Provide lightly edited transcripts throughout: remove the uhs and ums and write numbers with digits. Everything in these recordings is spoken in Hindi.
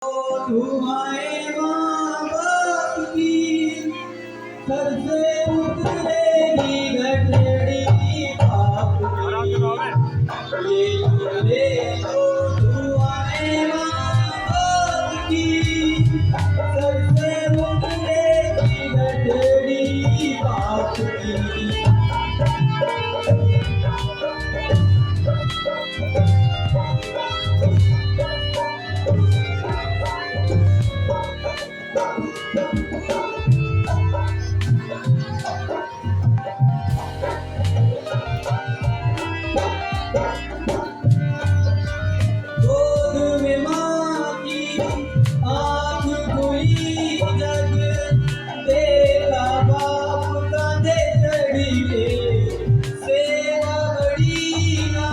तुम्हारे माँ बाप की सर से उतरेगी घटड़ी पाप की। ये ले लो तुम्हारे माँ बाप की सर से उतरेगी घटड़ी पाप की। गोद में माँ की आँख खुली जग देखा बाप कांधे चढ़ी के। सेवा बड़ी ना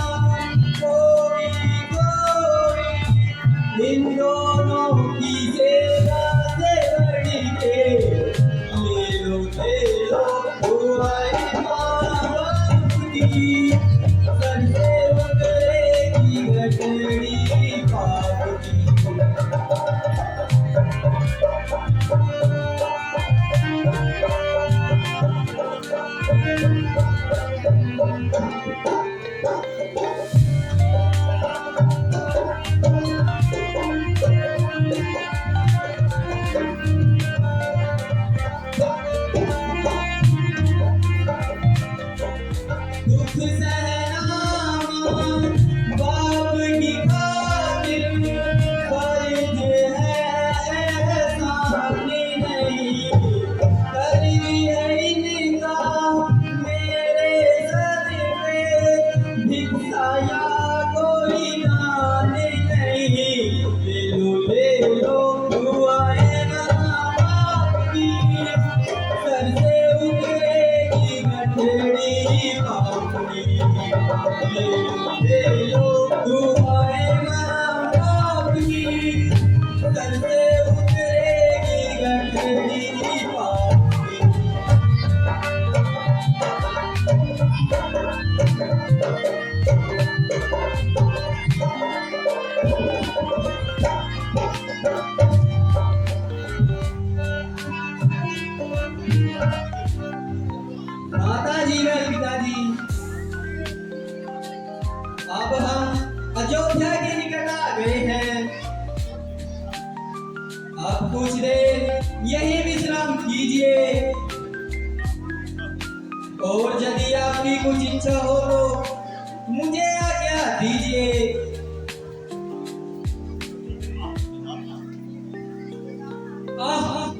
कोई कोई इन दोनों की सेवा से बड़ी के। ले लो तुम्हारी माँ बाप की सर से उतरेगी घटड़ी पाप की। दुख सहना बाप की खातिर फर्ज है, ऐसा हमने नहीं कर दिया इनका मेरे सर पे भिक्षाया कोई दान नहीं। ले लो दुआएं माँ बाप की सर से उतरेगी घटड़ी पाप की। ले लो दुआएं माँ बाप की सर से उतरेगी घटड़ी पाप की। माताजी व पिताजी, अब हम अयोध्या के निकट आ गए हैं। अब कुछ देर यहीं विश्राम कीजिए और यदि आपकी कुछ इच्छा हो तो मुझे आज्ञा दीजिए।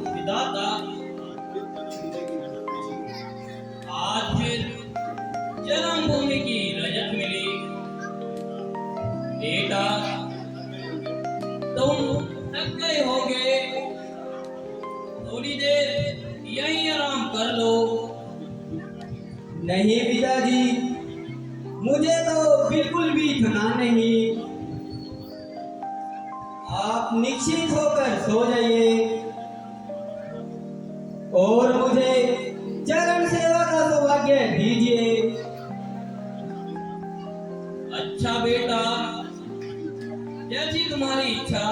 विधाता, आज फिर जन्मभूमि की रजत मिली। बेटा, तुम थक गए होगे, थोड़ी देर यहीं आराम कर लो। नहीं पिताजी, मुझे तो बिल्कुल भी थकान नहीं। आप निश्चिंत होकर सो जाइए और मुझे चरण सेवा का सौभाग्य दीजिए। अच्छा बेटा, जैसी तुम्हारी इच्छा।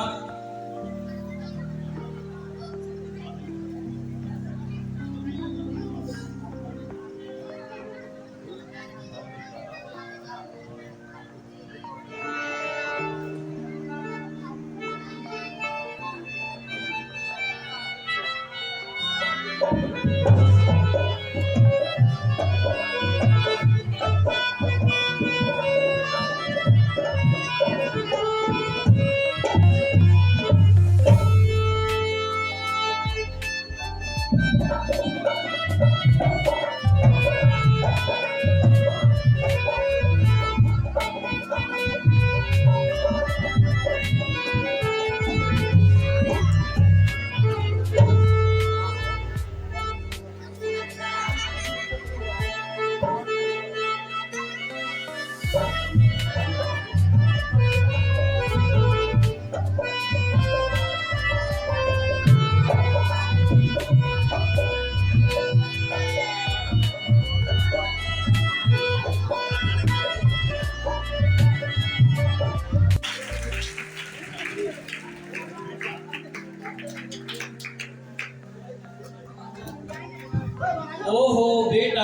ओहो बेटा,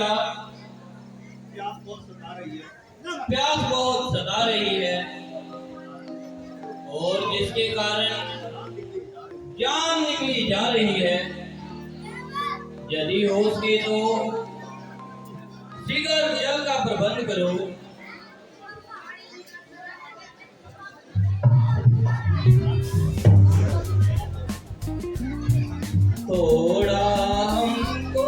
प्यास बहुत सता रही है। प्यास बहुत सता रही है और जिसके कारण जान निकली जा रही है। यदि हो सके तो शीघ्र जल का प्रबंध करो। थोड़ा हमको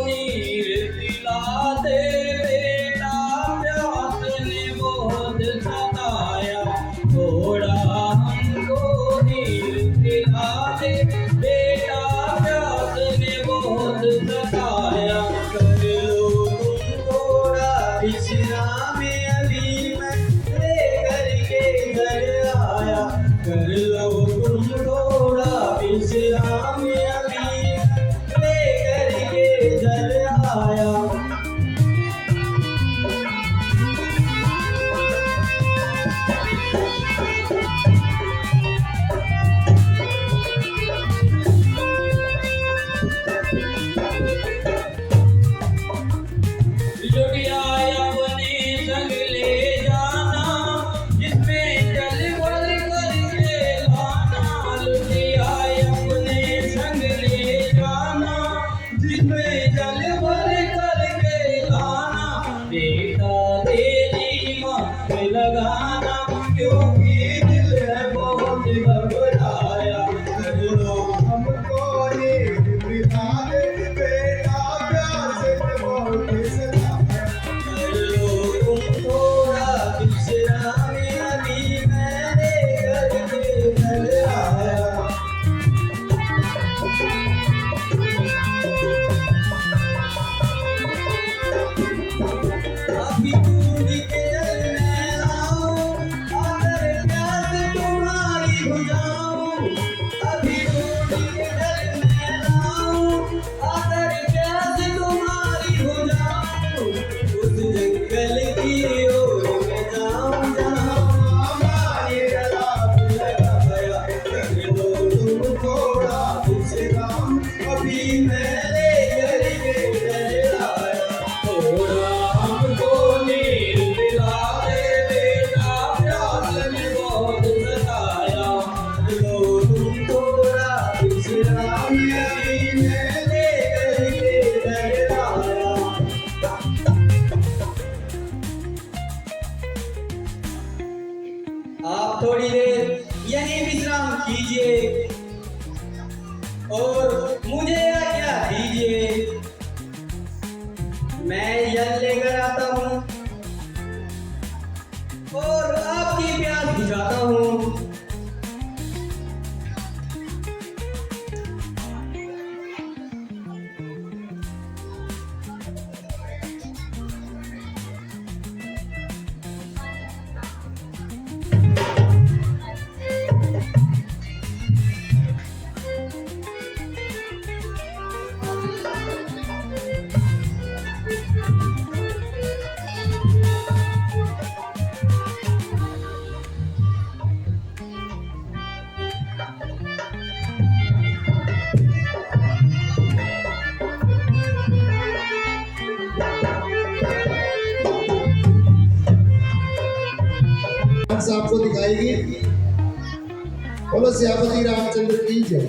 नीर पिला दे बेटा, प्यास ने बहुत सताया। थोड़ा हमको नीर पिला दे बेटा, प्यास ने बहुत सताया। कर लो तुम थोड़ा विश्राम, अभी मैं लेकर के घर आया। कर लो तुम थोड़ा विश्राम, अभी मैं लेकर के घर आया। लुटिया अपने संग ले जाना, जिसमें जल भर करके लाना। लुटिया अपने संग ले जाना, जिसमें जल भर करके लाना। बेटा तेरी मांग लगाना, क्योंकि दिल है बहुत घबराया। कर लो हमको नीर पिला दे बेटा, प्यास ने बहुत सताया। कर लो तुम थोड़ा विश्राम, अभी मैं लेकर के घर आया। अभी दूध के जल मैं लाऊं, आकर प्यास तुम्हारी बुझाऊं। अभी दूध के जल मैं लाऊं, आकर प्यास तुम्हारी बुझाऊं। उस जंगल की ओर मैं जाऊं, जहाँ हमारे तालाब लगा गया। कर लो तुम थोड़ा विश्राम, अभी मैं लेकर के घर आया। थोड़ा हमको नीर पिला दे बेटा, प्यास ने बहुत सताया। लो तुम थोड़ा विश्राम, अभी मैं लेकर के घर आया। आप थोड़ी देर यहीं विश्राम कीजिए और मुझे आज्ञा दीजिए। मैं जल लेकर आता हूँ और आपकी प्यास बुझाता हूँ। हंस आपको दिखाएगी। बोलो सियापति रामचंद्र की जय।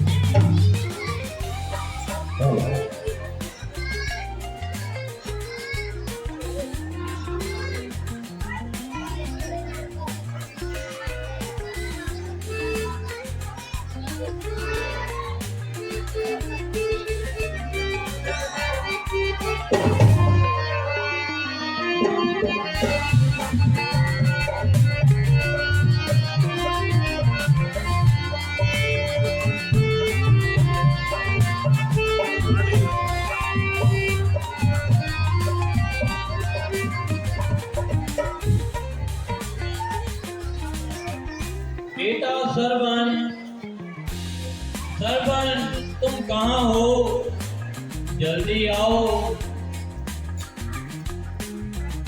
बेटा सरवन, सरवन तुम कहाँ हो? जल्दी आओ।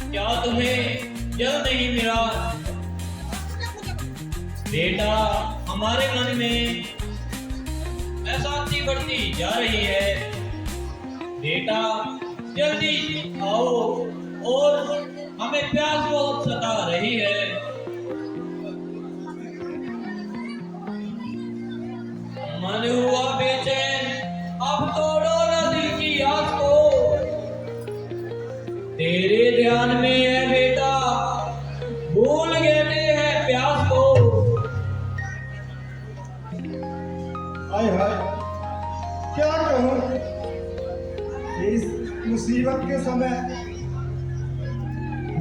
क्या तुम्हें जल नहीं मिला? बेटा हमारे मन में अशांति बढ़ती जा रही है। बेटा जल्दी आओ, और हमें प्यास बहुत सता रही है। मन हुआ बेचैन, अब तोड़ो न दिल की आस को। तेरे ध्यान में है बेटा, भूल गए हैं प्यास को। हाय हाय, क्या कहूँ इस मुसीबत के समय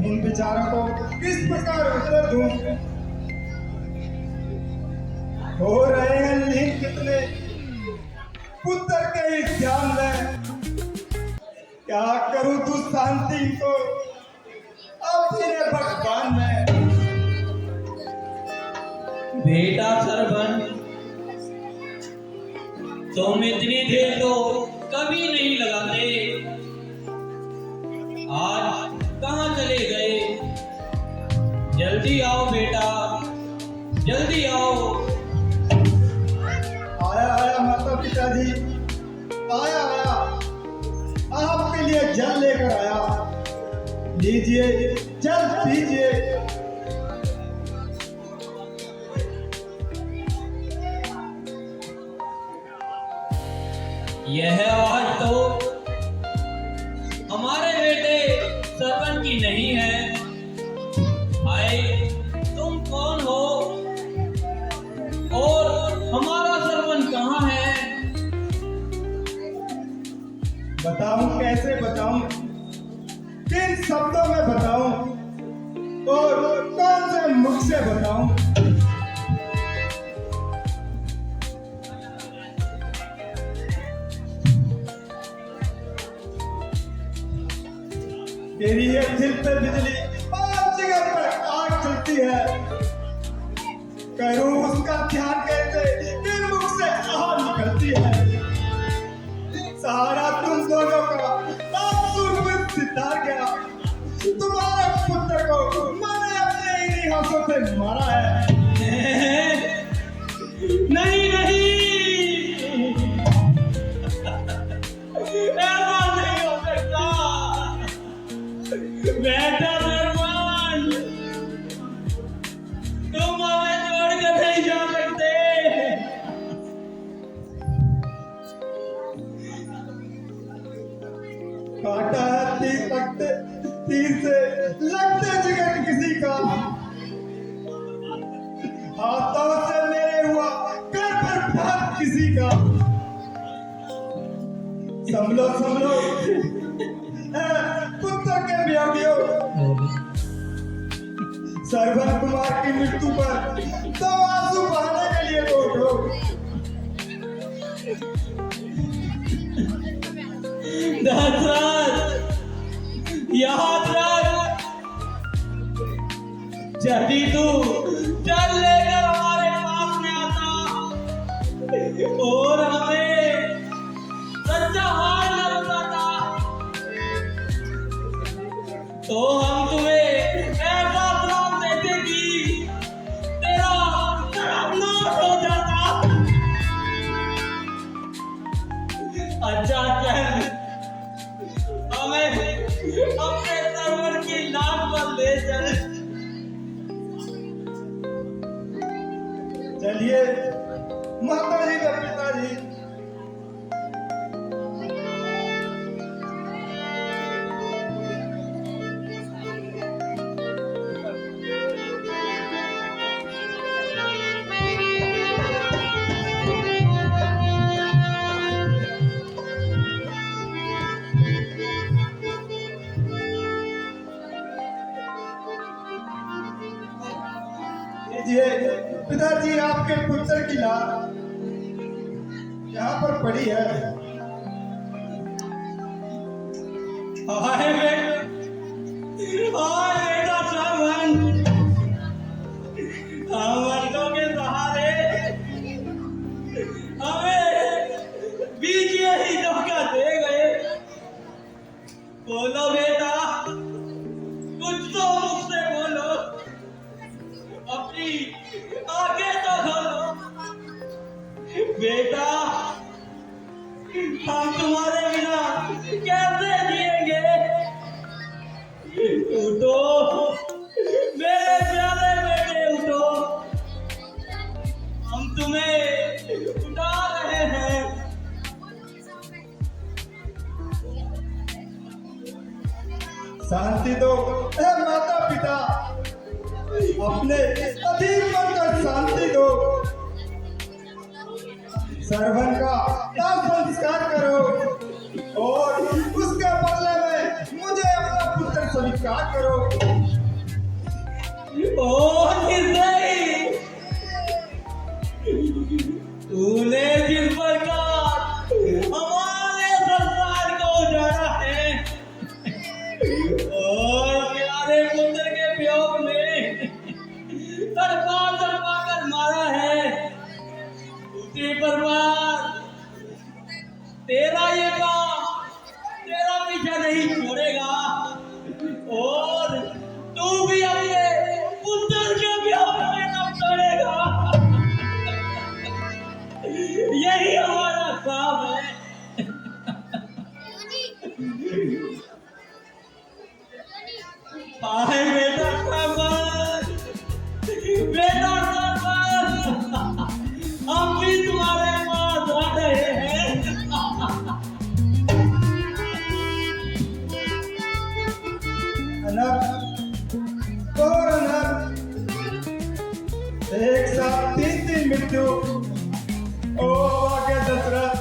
इन बेचारों को किस प्रकार उत्तर दूं। हो रहे हैं लीन कितने पुत्र के इस ध्यान में, क्या करूं तू शांति को अपने भगवान में। बेटा सरवन, तुम इतनी देर तो कभी नहीं लगाते, आज कहाँ चले गए? जल्दी आओ बेटा, जल्दी आओ। आया आया माता पिताजी, आया आया, आपके लिए जल लेकर आया, लीजिए जल पीजिए। यह आवाज तो हमारे बेटे सरवन की नहीं है। आए, तुम कौन हो और हमारा सरवन कहाँ है? बताऊं कैसे बताऊं, किन शब्दों में बताऊं और कौन से मुख से बताऊं। तेरी ये दिल पे बिजली और जिगर पर आग चलती है, करूं उसका ध्यान कैसे, किन मुख से आह निकलती है। सहारा तुम दोनों का अब सुर में सितार गया, तुम्हारे पुत्र को मैंने अपने इन्हीं हाथों से मारा है। नहीं नहीं, ऐसा नहीं हो सकता। बेटा सरवन, तुम हमें छोड़ कर नहीं जा सकते। काटा है तीर से लगते जिगर किसी का, हाथों से मेरे हुआ कर पर भाग किसी का। संभलो संभलो पुत्र के वियोगियों, सरवन कुमार की मृत्यु पर तो आंसू बहाने के लिए तो उठो। दशरथ, याद रख, यदि तू चल लेकर हमारे पास में आता और हमें सच्चा हाल न बताता, तो हम तुम्हें ऐसा श्राप देते कि तेरा नाश हो जाता। अच्छा चल, हमें अपने सरवर की लाश पर ले चल। चलिए माता जी का पिताजी। लीजिए पिताजी, आपके पुत्र की लाश यहाँ पर पड़ी है। हाय बेटा सरवन, हम मर्दों के सहारे हमें बीच में ही धोखा दे गए। बोलो बेटा, कुछ तो मुझसे बोलो, अपनी आंखें तो खोलो। बेटा, हम तुम्हारे बिना कैसे जिएंगे? उठो, मेरे प्यारे बेटे उठो, हम तुम्हें उठा रहे हैं। शांति दो ए माता पिता, अपने अधीन मन कर शांति दो। सरवन का दाह संस्कार करो और उसके बदले में मुझे अपना पुत्र स्वीकार करो। ओ निर्दयी, तूने जिस प्रकार हमारे संसार को उजाड़ा है और प्यारे पुत्र के वियोग में तड़पा कर मारा है, उसी प्रकार तेरा ये काम तेरा पीछा नहीं छोड़ेगा और तू भी अपने पुत्र के वियोग में न तोड़ेगा। यही हमारा काम है। आए बेटा सरवन, बेटा सरवन, हम भी तुम्हारे पास आ रहे हैं। अनर्थ और अनर्थ, एक साथ तीन मृत्यु। ओ आगे दशरथ,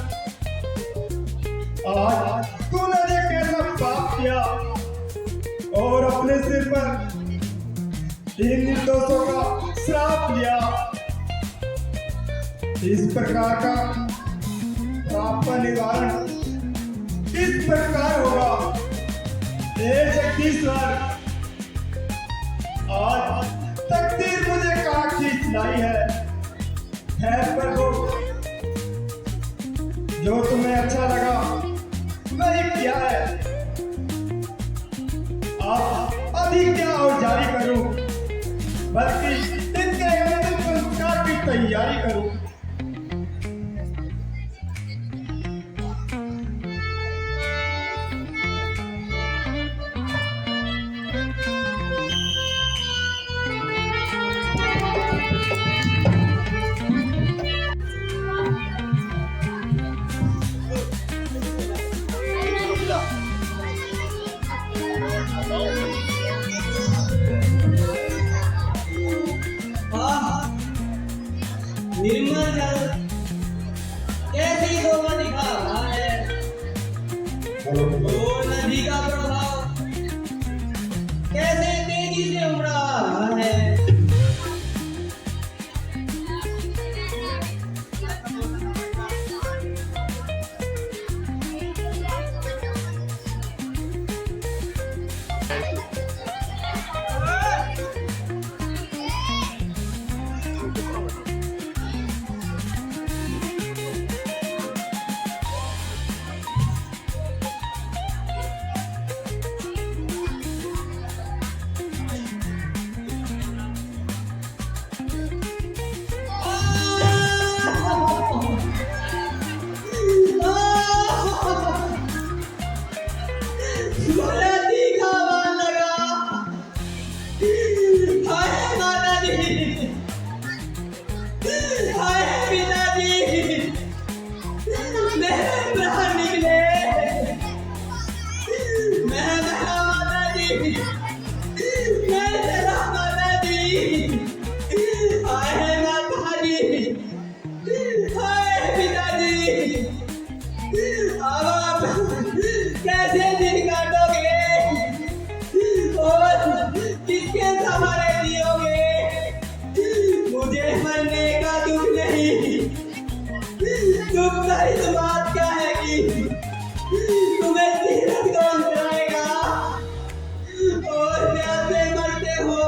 आज तूने ये कैसा पाप किया और अपने सिर पर तीन निर्दोषों का श्राप लिया। इस प्रकार का पाप का निवारण किस प्रकार होगा? हे जगदीश्वर, आज तकदीर मुझे कहाँ खींच लाई है। खैर प्रभु, जो तुम्हें अच्छा लगा वही किया है। आप अधिक क्या और जारी करूं, बल्कि इनके अंतिम संस्कार की तैयारी करूं। निर्मल जल कैसी शोभा दिखा रहा है और नदी का प्रभाव कैसे तेजी से उमड़ा रहा है। कैसे दिन काटोगे और किसके सहारे जियोगे? मुझे मरने का दुख नहीं, दुख तो इस बात का है कि तुम्हें तीरथ कौन कराएगा और प्यासे मरते हो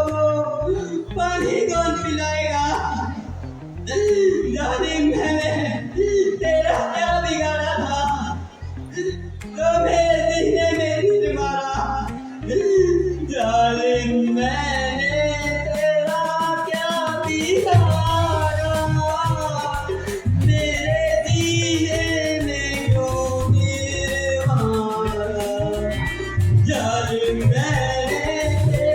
पानी कौन पिलाएगा? जालिम, मैंने तेरा क्या बिगाड़ा था तो मेरे सीने में सिर मारा? जालिम, मैंने तेरा क्या बिगाड़ा, मेरे सीने में क्यों सिर मारा? जालिम, मैंने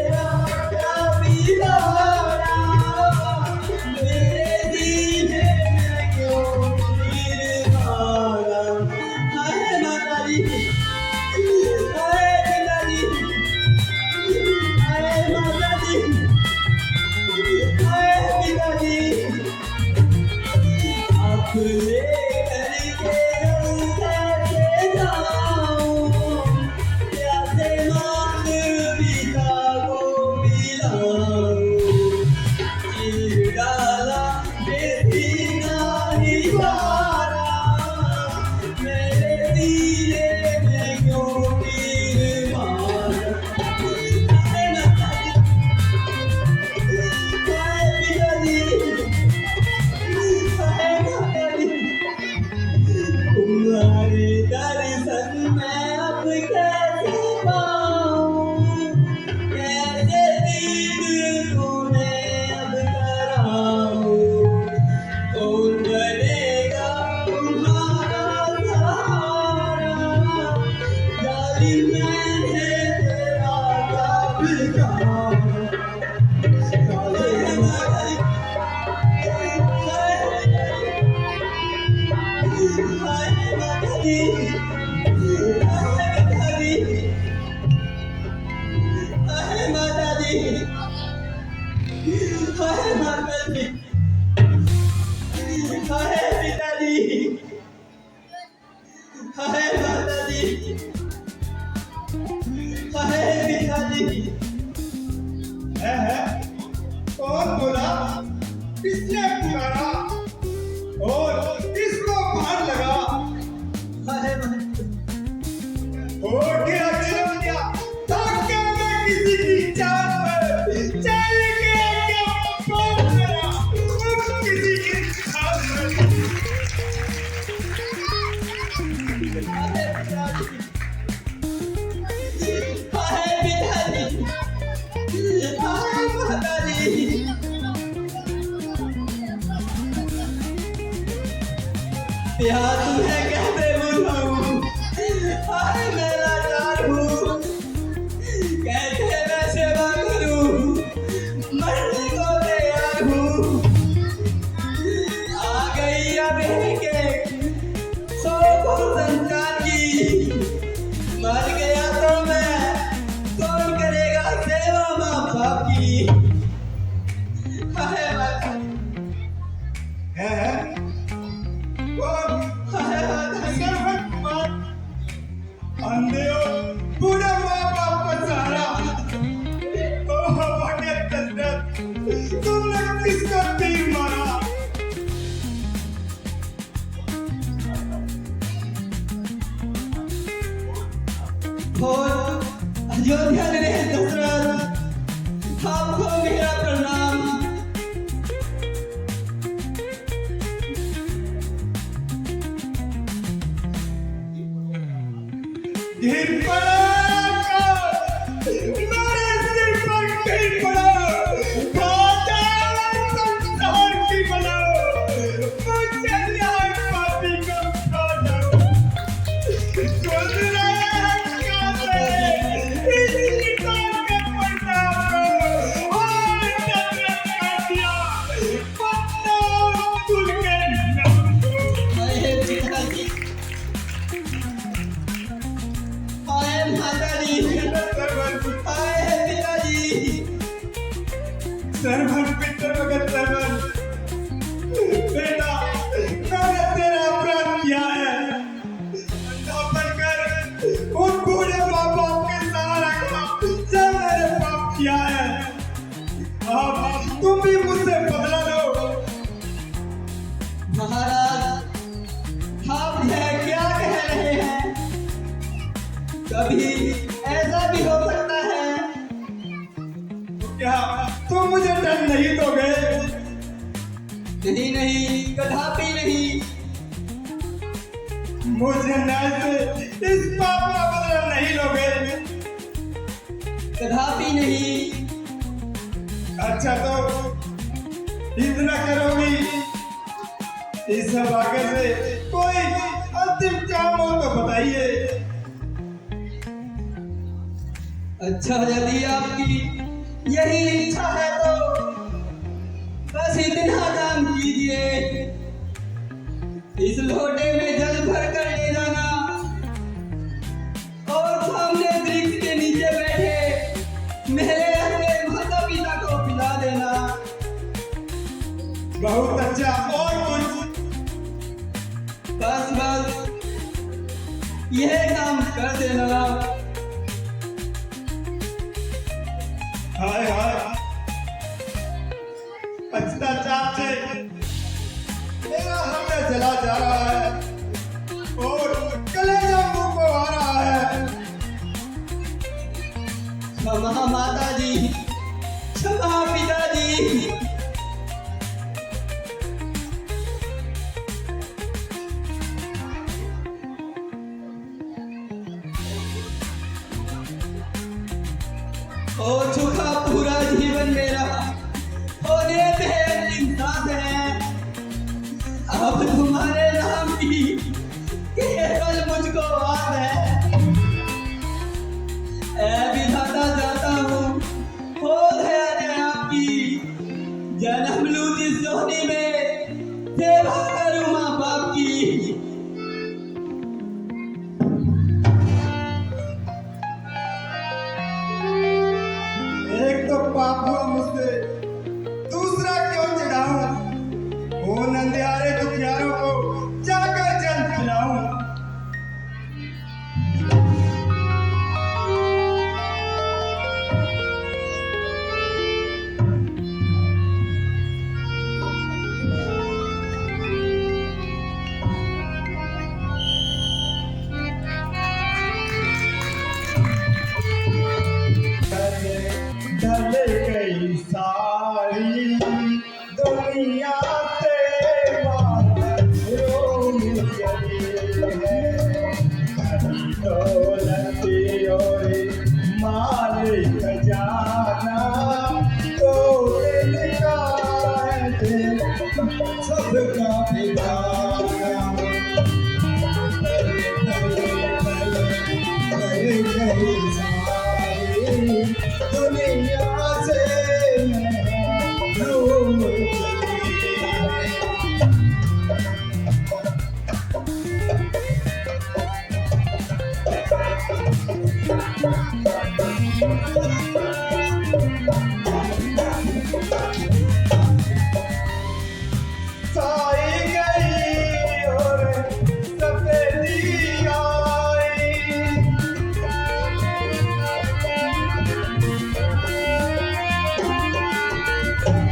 लेकर के हम कैसे जाऊं, प्यासे मांग पिता को पिलाऊं, चीर डाला बेटी नहीं मारा, मेरे सीने में क्यों तीर मारा। तुम्हारे दर्शन मैं अब कैसे पाऊं, कैसे दीद तुम्हें अब कराऊं, कौन बनेगा तुम्हारा सहारा, जालिम मैंने तेरा क्या बिगाड़ा। है? कौन बोला? किसने पुकारा? और किसको बाहर लगा? हो गया जन्म क्या? ताकि मैं किसी की जान पर चल के क्या पाप करा? तुम किसी की जान पर प्यार तुम्हें कैसे बुझाऊं, हाय मैं लाचार हूँ, कैसे मैं सेवा करूं, मरने को तैयार हूँ। आ गई अब के 100 संतान की, मर गया तो मैं, कौन करेगा सेवा माँ बाप की। हाय माता है? अंधे हो, बूढ़ा माँ बाप का सहारा। ओह भगत दशरथ, तुमने किसको तीर मारा? और अयोध्या नरेश दशरथ, आपको मेरा प्रणाम। गिर पड़ा मेरे सिर पर गिर पड़ा, खाता संसार की बना, मुझे न्याय पापी को खा जाओ। सोच रहे हैं कैसे इस किताब के पन्ना को और नफरत कर दिया, पन्ना खुल के नाम को। अरे पिताजी, आए माताजी, आए पिताजी। सर्वन पितर भगत सर्वन, बेटा मैंने तेरा अपराध किया है, अंधा बनकर उन बूढ़े माँ बाप के सहारा का जब मैंने पाप किया है, अब तुम भी मुझसे बदला लो। महाराज, आप यह क्या कह रहे हैं? कभी ऐसा भी हो सकता है? क्या तुम मुझे दंड नहीं दोगे? नहीं नहीं, कदापि नहीं। मुझे न्याय से इस पाप का बदला नहीं लोगे? कदापि नहीं। अच्छा तो इतना करोगी, इस सब आगे से कोई अंतिम काम हो तो बताइए। अच्छा, यदि आपकी यही इच्छा है तो बस इतना काम कीजिए, इस लोटे में जल भर कर ले जाना और सामने वृक्ष के नीचे बैठे मेरे अपने माता पिता को पिला देना। बहुत अच्छा। और कुछ? यह काम कर देना। हाय हाय, अत्याचार से मेरा हृदय जला जा रहा है और कलेजा मुंह को आ रहा है। क्षमा माता जी, क्षमा पिताजी। हो चुका पूरा जीवन मेरा, होने पे इंसान है। अब तुम्हारे नाम की केवल मुझको आस है। ऐ विधाता जाता हूँ, हो गया है आपकी। जन्म लूं जिस जोनी में, सेवा करूँ माँ बाप की। एक तो पाप हुआ मुझसे, दूसरा क्यों चढ़ाऊं? वो नंदियारे दुखियारों को जाकर जल पिलाऊं। ढल गई सारी दुनिया से बाहरों में चली है। दौलती और माल खजाना तो इनका है सबका ठिकाना। ढल गई सारी दुनिया से महरूम चली है। साई गई और सफेदी आई।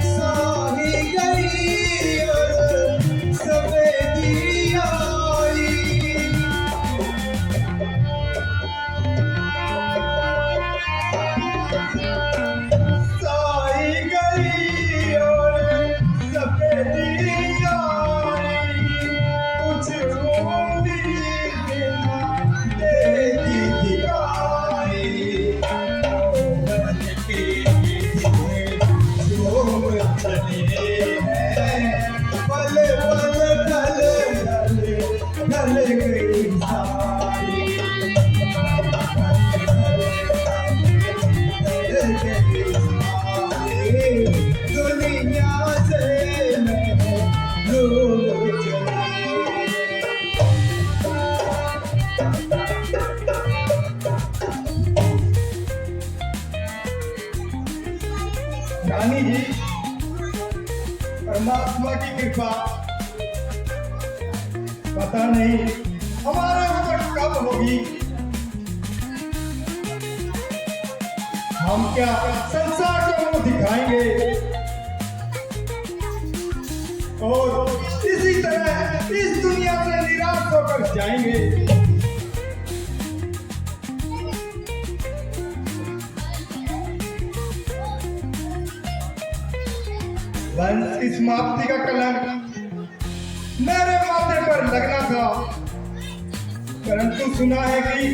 साई गई और सफेदी आई। साई गई और सफेदी आई। कुछ उम्मीद न देगी दिखाई। मन के झूम चले हैं, पल पल ढल ढल ढल गई सारी। दुनिया से महरूम चली। रानी जी, परमात्मा की कृपा पता नहीं हमारे ऊपर कब होगी। हम क्या संसार को मुंह दिखाएंगे और इसी तरह इस दुनिया से निराश होकर जाएंगे। वंश की समाप्ति का कलंक मेरे माथे पर लगना था, परंतु सुना है कि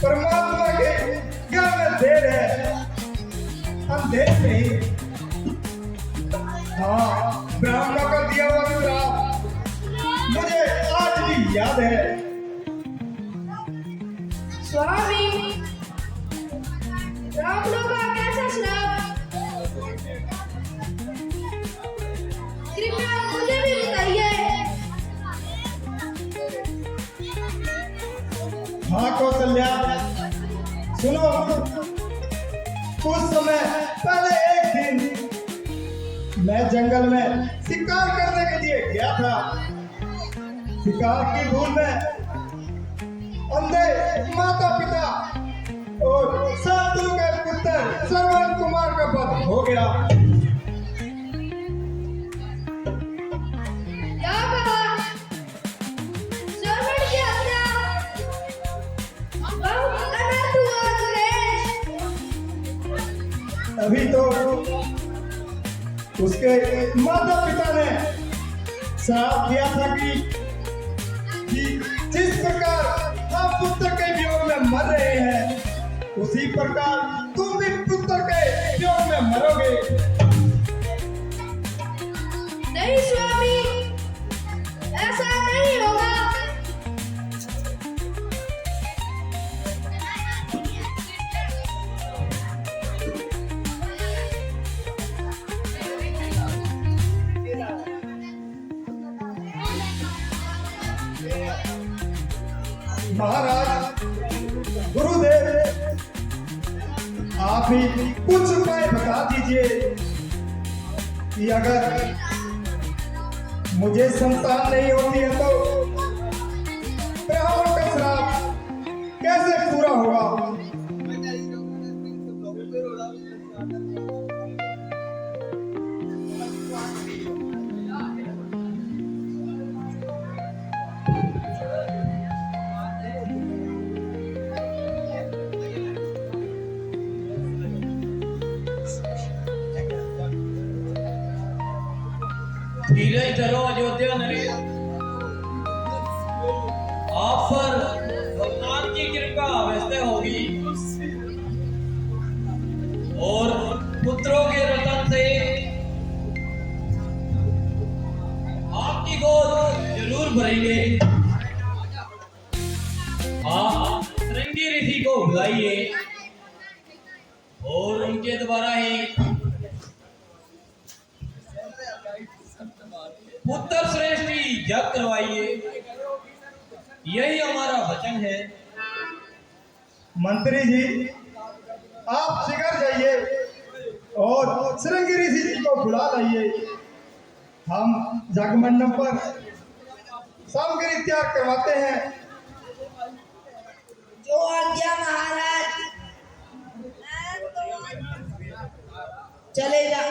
परमात्मा के ज्ञान में देर है, अंधेर नहीं। हाँ, ब्राह्मणों का दिया हुआ श्राप मुझे आज भी याद है। स्वामी, ब्राह्मणों का कैसा श्राप? कृपया मुझे भी बताइए। हाँ कौशल्या, सुनो। कुछ समय पहले एक दिन मैं जंगल में शिकार करने के लिए गया था। शिकार की भूल में अंधे माता पिता और शांतनु के पुत्र श्रवण कुमार का वध हो गया। क्या कहा? श्रवण की हत्या बहुत अनर्थ हुआ सुरेश। अभी तो उसके माता पिता ने श्राप दिया था कि जिस प्रकार हम पुत्र के वियोग में मर रहे हैं उसी प्रकार तुम भी पुत्र के वियोग में मरोगे। नहीं स्वामी, ऐसा नहीं होगा। महाराज गुरुदेव आप ही कुछ उपाय बता दीजिए कि अगर मुझे संतान नहीं होती है तो ब्राह्मण का श्राप कैसे पूरा होगा। धीरज धरो अयोध्या नरेश, आप पर भगवान की कृपा अवश्य होगी और पुत्रों के रतन से आपकी गोद जरूर भरेंगे। आप श्रृंगी ऋषि को बुलाइए और उनके द्वारा ही पुत्र श्रेष्ठी जग करवाइए, यही हमारा वचन है। मंत्री जी आप शीघ्र जाइए और श्रृंगी ऋषि जी को बुला लाइए। हम जगमंडप पर सामग्री तैयार करवाते हैं। जो आज्ञा महाराज। चले जा।